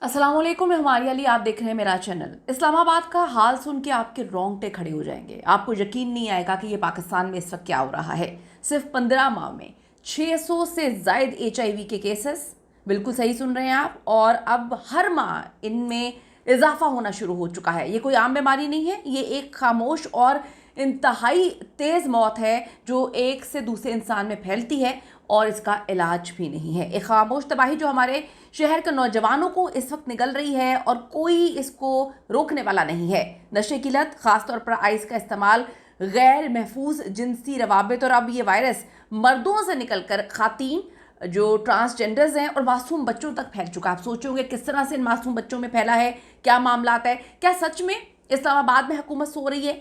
अस्सलाम वालेकुम, मैं हमारी अली, आप देख रहे हैं मेरा चैनल। इस्लामाबाद का हाल सुन के आपके रोंगटे खड़े हो जाएंगे। आपको यकीन नहीं आएगा कि ये पाकिस्तान में इस वक्त क्या हो रहा है। सिर्फ 15 माह में 600 से ज़ायद HIV के केसेस, बिल्कुल सही सुन रहे हैं आप, और अब हर माह इनमें इजाफा होना शुरू हो चुका है। ये कोई आम बीमारी नहीं है, ये एक खामोश और इंतहाई तेज़ मौत है जो एक से दूसरे इंसान में फैलती है और इसका इलाज भी नहीं है। एक खामोश तबाही जो हमारे शहर के नौजवानों को इस वक्त निगल रही है और कोई इसको रोकने वाला नहीं है। नशे की लत, ख़ासतौर पर आइस का इस्तेमाल, गैर महफूज जिनसी रवाबित, और अब ये वायरस मर्दों से निकलकर खातीन जो ट्रांसजेंडर्स हैं और मासूम बच्चों तक फैल चुका है। आप सोचोगे किस तरह से इन मासूम बच्चों में फैला है, क्या मामलात है। क्या सच में इस्लामाबाद में हुकूमत सो रही है?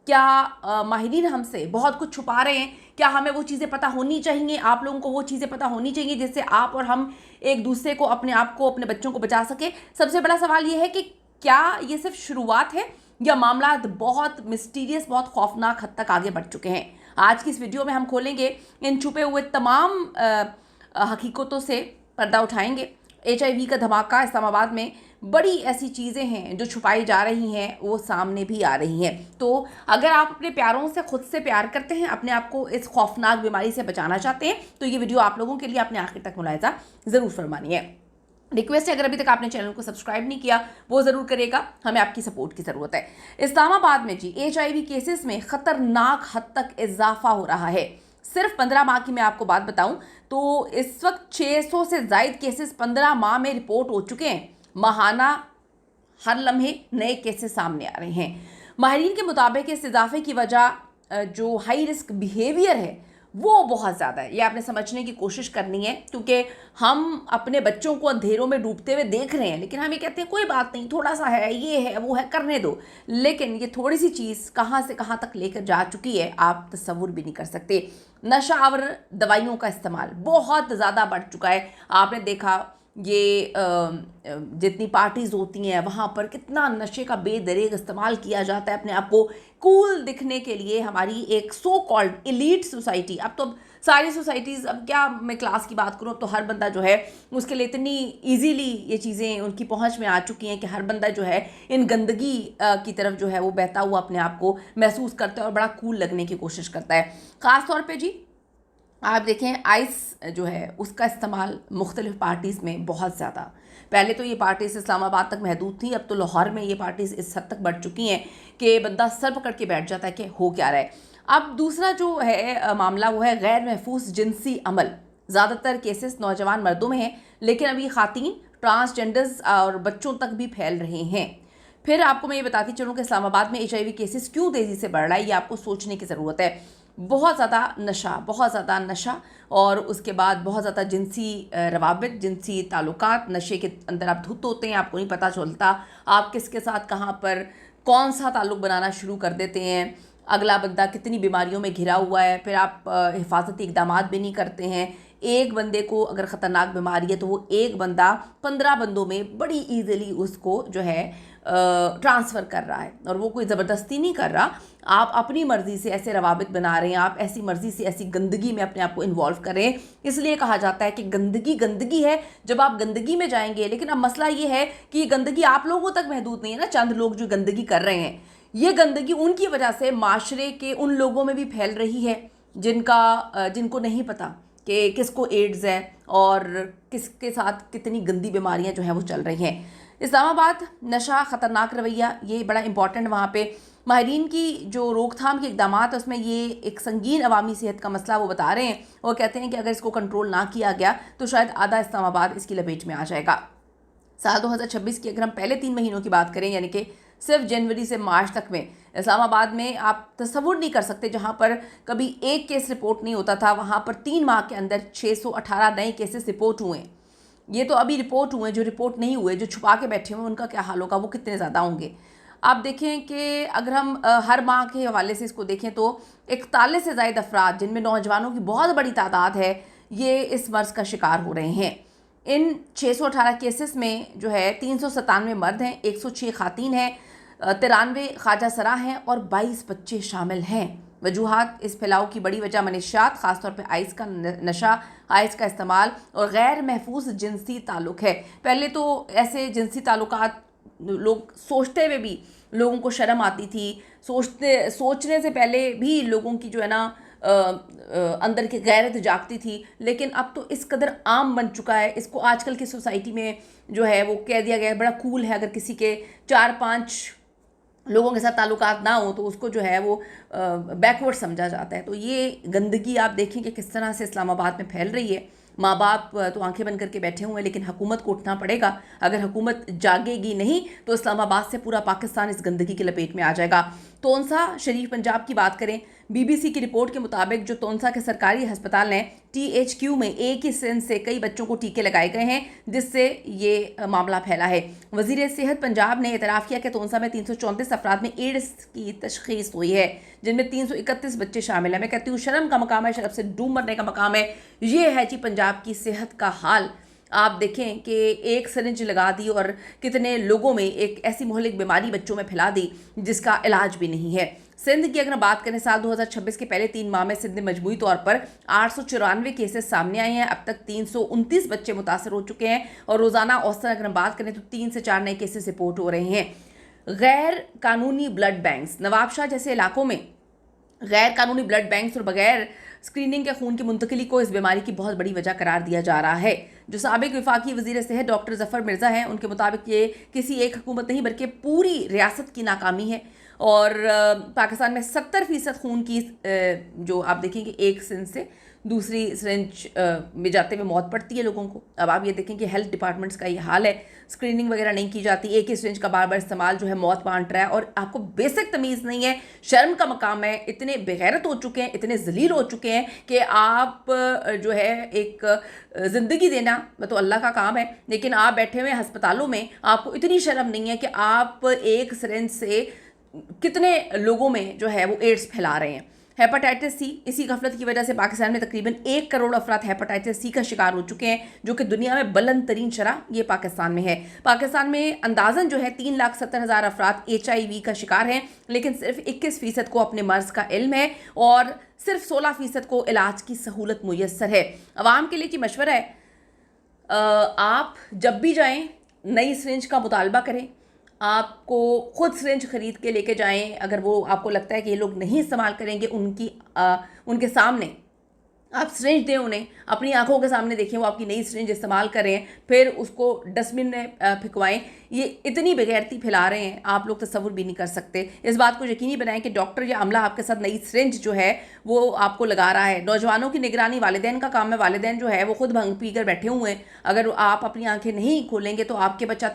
क्या माहिरीन हमसे बहुत कुछ छुपा रहे हैं? क्या हमें वो चीज़ें पता होनी चाहिए, आप लोगों को वो चीज़ें पता होनी चाहिए जिससे आप और हम एक दूसरे को, अपने आप को, अपने बच्चों को बचा सके? सबसे बड़ा सवाल ये है कि क्या ये सिर्फ शुरुआत है या मामला बहुत मिस्टीरियस, बहुत खौफनाक हद तक आगे बढ़ चुके हैं? आज की इस वीडियो में हम खोलेंगे इन छुपे हुए तमाम हकीकतों से, पर्दा उठाएंगे। HIV का धमाका इस्लामाबाद में, बड़ी ऐसी चीज़ें हैं जो छुपाई जा रही हैं, वो सामने भी आ रही हैं। तो अगर आप अपने प्यारों से, खुद से प्यार करते हैं, अपने आप को इस खौफनाक बीमारी से बचाना चाहते हैं, तो ये वीडियो आप लोगों के लिए अपने आखिर तक मुलाहिजा ज़रूर फरमानी है। रिक्वेस्ट है, अगर अभी तक आपने चैनल को सब्सक्राइब नहीं किया वो ज़रूर करेगा, हमें आपकी सपोर्ट की ज़रूरत है। इस्लामाबाद में जी HIV केसेस में ख़तरनाक हद तक इजाफा हो रहा है। सिर्फ 15 माह की मैं आपको बात बताऊं तो इस वक्त 600 से ज़ायद केसेस 15 माह में रिपोर्ट हो चुके हैं। माहाना हर लम्हे नए केसेस सामने आ रहे हैं। माहिरीन के मुताबिक इस इजाफे की वजह जो हाई रिस्क बिहेवियर है वो बहुत ज़्यादा है। ये आपने समझने की कोशिश करनी है, क्योंकि हम अपने बच्चों को अंधेरों में डूबते हुए देख रहे हैं, लेकिन हम ये कहते हैं कोई बात नहीं, थोड़ा सा है, ये है, वो है, करने दो। लेकिन ये थोड़ी सी चीज़ कहाँ से कहाँ तक लेकर जा चुकी है आप तसव्वुर भी नहीं कर सकते। नशा आवर दवाइयों का इस्तेमाल बहुत ज़्यादा बढ़ चुका है। आपने देखा ये जितनी पार्टीज़ होती हैं वहाँ पर कितना नशे का बेदरेग इस्तेमाल किया जाता है अपने आप को कूल दिखने के लिए। हमारी एक सो कॉल्ड एलीट सोसाइटी, अब तो सारी सोसाइटीज़, अब क्या मैं क्लास की बात करूँ, अब तो हर बंदा जो है उसके लिए इतनी ईजीली ये चीज़ें उनकी पहुँच में आ चुकी हैं कि हर बंदा जो है इन गंदगी की तरफ जो है वो बहता हुआ अपने आप को महसूस करता है और बड़ा कूल लगने की कोशिश करता है। ख़ास तौर पर जी आप देखें आइस जो है उसका इस्तेमाल मुख्तलिफ़ पार्टीज़ में बहुत ज़्यादा, पहले तो ये पार्टीज़ इस्लामाबाद तक महदूद थी, अब तो लाहौर में ये पार्टीज़ इस हद तक बढ़ चुकी हैं कि बंदा सर पकड़ के बैठ जाता है कि हो क्या रहा है। अब दूसरा जो है मामला वो है गैर महफूज जिनसी अमल। ज़्यादातर केसेस नौजवान मर्दों में हैं, लेकिन अब ये ख़ातीन, ट्रांसजेंडर्स और बच्चों तक भी फैल रहे हैं। फिर आपको मैं ये बताती चलूँ कि इस्लामाबाद में HIV केसेस क्यों तेज़ी से बढ़ रहा है, ये आपको सोचने की ज़रूरत है। बहुत ज़्यादा नशा और उसके बाद बहुत ज़्यादा जिनसी रवाबित, जिनसी ताल्लुकात। नशे के अंदर आप धुत होते हैं, आपको नहीं पता चलता आप किसके साथ कहाँ पर कौन सा ताल्लुक़ बनाना शुरू कर देते हैं, अगला बंदा कितनी बीमारियों में घिरा हुआ है। फिर आप हिफाजती इक़दामात भी नहीं करते हैं। एक बंदे को अगर ख़तरनाक बीमारी है तो वो एक बंदा 15 बंदों में बड़ी ईज़िली उसको जो है ट्रांसफ़र कर रहा है, और वो कोई ज़बरदस्ती नहीं कर रहा। आप अपनी मर्ज़ी से ऐसे रवाबित बना रहे हैं, आप ऐसी मर्ज़ी से ऐसी गंदगी में अपने आप को इन्वॉल्व कर रहे हैं। इसलिए कहा जाता है कि गंदगी गंदगी है जब आप गंदगी में जाएंगे। लेकिन अब मसला ये है कि ये गंदगी आप लोगों तक महदूद नहीं है ना, चंद लोग जो गंदगी कर रहे हैं, ये गंदगी उनकी वजह से माशरे के उन लोगों में भी फैल रही है जिनको नहीं पता कि किसको एड्स है और किसके साथ कितनी गंदी बीमारियां जो हैं वो चल रही हैं। इस्लामाबाद नशा, ख़तरनाक रवैया, ये बड़ा इंपॉर्टेंट वहाँ पे माहिरीन की जो रोकथाम के इक़दाम है उसमें ये एक संगीन अवामी सेहत का मसला वो बता रहे हैं। वो कहते हैं कि अगर इसको कंट्रोल ना किया गया तो शायद आधा इस्लामाबाद इसकी लपेट में आ जाएगा। साल 2026 की अगर हम पहले 3 महीनों की बात करें, यानी कि सिर्फ जनवरी से मार्च तक में इस्लामाबाद में आप तसव्वुर नहीं कर सकते, जहां पर कभी एक केस रिपोर्ट नहीं होता था, वहां पर 3 माह के अंदर 618 नए केसेस रिपोर्ट हुए। ये तो अभी रिपोर्ट हुए, जो रिपोर्ट नहीं हुए, जो छुपा के बैठे हुए, उनका क्या हाल होगा, वो कितने ज़्यादा होंगे। आप देखें कि अगर हम हर माह के हवाले से इसको देखें तो 41 से ज़ायद अफराद, जिनमें नौजवानों की बहुत बड़ी तादाद है, ये इस मर्ज़ का शिकार हो रहे हैं। इन 618 केसेस में जो है 397 मर्द हैं, 106 खातीन हैं, 93 ख्वाजा सरा हैं और 22 बच्चे शामिल हैं। वजूहात इस फैलाव की बड़ी वजह मनशियात, ख़ासतौर पे आइस का नशा, आइस का इस्तेमाल और गैर महफूज जिनसी ताल्लुक़ है। पहले तो ऐसे जिनसी ताल्लुकात लोग सोचते हुए भी लोगों को शर्म आती थी, सोचने से पहले भी लोगों की जो है ना अंदर की गैरत जागती थी, लेकिन अब तो इस कदर आम बन चुका है, इसको आजकल की सोसाइटी में जो है वो कह दिया गया है बड़ा कूल है। अगर किसी के 4-5 लोगों के साथ ताल्लुकात ना हो तो उसको जो है वो बैकवर्ड समझा जाता है। तो ये गंदगी आप देखें कि किस तरह से इस्लामाबाद में फैल रही है। माँ बाप तो आंखें बंद करके बैठे हुए हैं, लेकिन हुकूमत को उठना पड़ेगा। अगर हुकूमत जागेगी नहीं तो इस्लामाबाद से पूरा पाकिस्तान इस गंदगी की लपेट में आ जाएगा। तोनसा शरीफ पंजाब की बात करें, BBC की रिपोर्ट के मुताबिक जो तोनसा के सरकारी हस्पताल हैं THQ में एक ही सिंज से कई बच्चों को टीके लगाए गए हैं, जिससे ये मामला फैला है। वज़ीर सेहत पंजाब ने इतराफ़ किया कि तोनसा में 334 अफराद में एड्स की तशख़ीस हुई है, जिनमें 331 बच्चे शामिल हैं। मैं कहती हूँ शर्म का मकाम है, शर्म से डूब मरने का मकाम है। ये है जी पंजाब की सेहत का हाल। आप देखें कि एक सिरिंज लगा दी और कितने लोगों में एक ऐसी मोहलिक बीमारी बच्चों में फैला दी जिसका इलाज भी नहीं है। सिंध की अगर बात करें, साल 2026 के पहले 3 माह में सिंध में मजमूई तौर पर 894 केसेस सामने आए हैं। अब तक 329 बच्चे मुतासर हो चुके हैं और रोज़ाना औसतन अगर हम बात करें तो 3 से 4 नए केसेस रिपोर्ट हो रहे हैं। गैर कानूनी ब्लड बैंक्स, नवाबशाह जैसे इलाकों में गैर कानूनी ब्लड बैंक्स और बगैर स्क्रीनिंग के खून की मुंतकिली को इस बीमारी की बहुत बड़ी वजह करार दिया जा रहा है। जो साबिक वफाकी वज़ीर सेहत डॉक्टर ज़फ़र मिर्ज़ा हैं, उनके मुताबिक ये किसी एक हुकूमत नहीं बल्कि पूरी रियासत की नाकामी है। और पाकिस्तान में 70% खून की जो आप देखेंगे एक सिंज से दूसरी सिरिंज में जाते हुए मौत पड़ती है लोगों को। अब आप ये देखें कि हेल्थ डिपार्टमेंट्स का ये हाल है, स्क्रीनिंग वगैरह नहीं की जाती, एक ही सिरिंज का बार बार इस्तेमाल जो है मौत बांट रहा है और आपको बेसिक तमीज़ नहीं है। शर्म का मकाम है। इतने बेगैरत हो चुके हैं, इतने ज़लील हो चुके हैं कि आप जो है एक ज़िंदगी देना तो अल्लाह का काम है, लेकिन आप बैठे हुए अस्पतालों में आपको इतनी शर्म नहीं है कि आप एक सिरिंज से कितने लोगों में जो है वो एड्स फैला रहे हैं। हेपेटाइटिस सी, इसी गफलत की वजह से पाकिस्तान में तकरीबन 1 करोड़ अफराद हेपेटाइटिस सी का शिकार हो चुके हैं, जो कि दुनिया में बुलंद तरीन शरह ये पाकिस्तान में है। पाकिस्तान में अंदाज़न जो है 3,70,000 अफराद HIV का शिकार हैं, लेकिन सिर्फ 21% को अपने मर्ज़ का इल्म है और सिर्फ 16% को इलाज की सहूलत मुयस्सर है। अवाम के लिए कि मशवरा है, आप जब भी जाएँ नई सिरिंज का मुतालबा करें, आपको खुद सिरिंज ख़रीद के लेके जाएं। अगर वो आपको लगता है कि ये लोग नहीं इस्तेमाल करेंगे, उनके सामने आप सिरिंज दें, उन्हें अपनी आंखों के सामने देखें वो आपकी नई सिरिंज इस्तेमाल करें, फिर उसको डस्टबिन में फेंकवाएं। ये इतनी बेगैरती फैला रहे हैं, आप लोग तसव्वुर भी नहीं कर सकते। इस बात को यकीनी बनाएं कि डॉक्टर या अमला आपके साथ नई सिरिंज जो है वो आपको लगा रहा है। नौजवानों की निगरानी वालिदैन का काम है। वालिदैन जो है वो खुद भंग पी कर बैठे हुए हैं। अगर आप अपनी आंखें नहीं खोलेंगे तो आपके बच्चा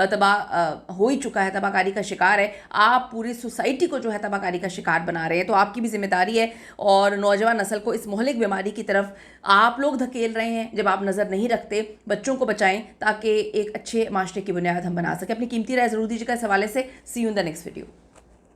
तबाह हो ही चुका है, तबाहकारी का शिकार है। आप पूरी सोसाइटी को जो है तबाहकारी का शिकार बना रहे हैं। तो आपकी भी जिम्मेदारी है और नौजवान नस्ल को इस मोहलिक बीमारी की तरफ आप लोग धकेल रहे हैं जब आप नज़र नहीं रखते। बच्चों को बचाएं ताकि एक अच्छे माशरे की बुनियाद हम बना सकें। अपनी कीमती राय ज़रूर दीजिएगा इस हवाले से। See you in the next video.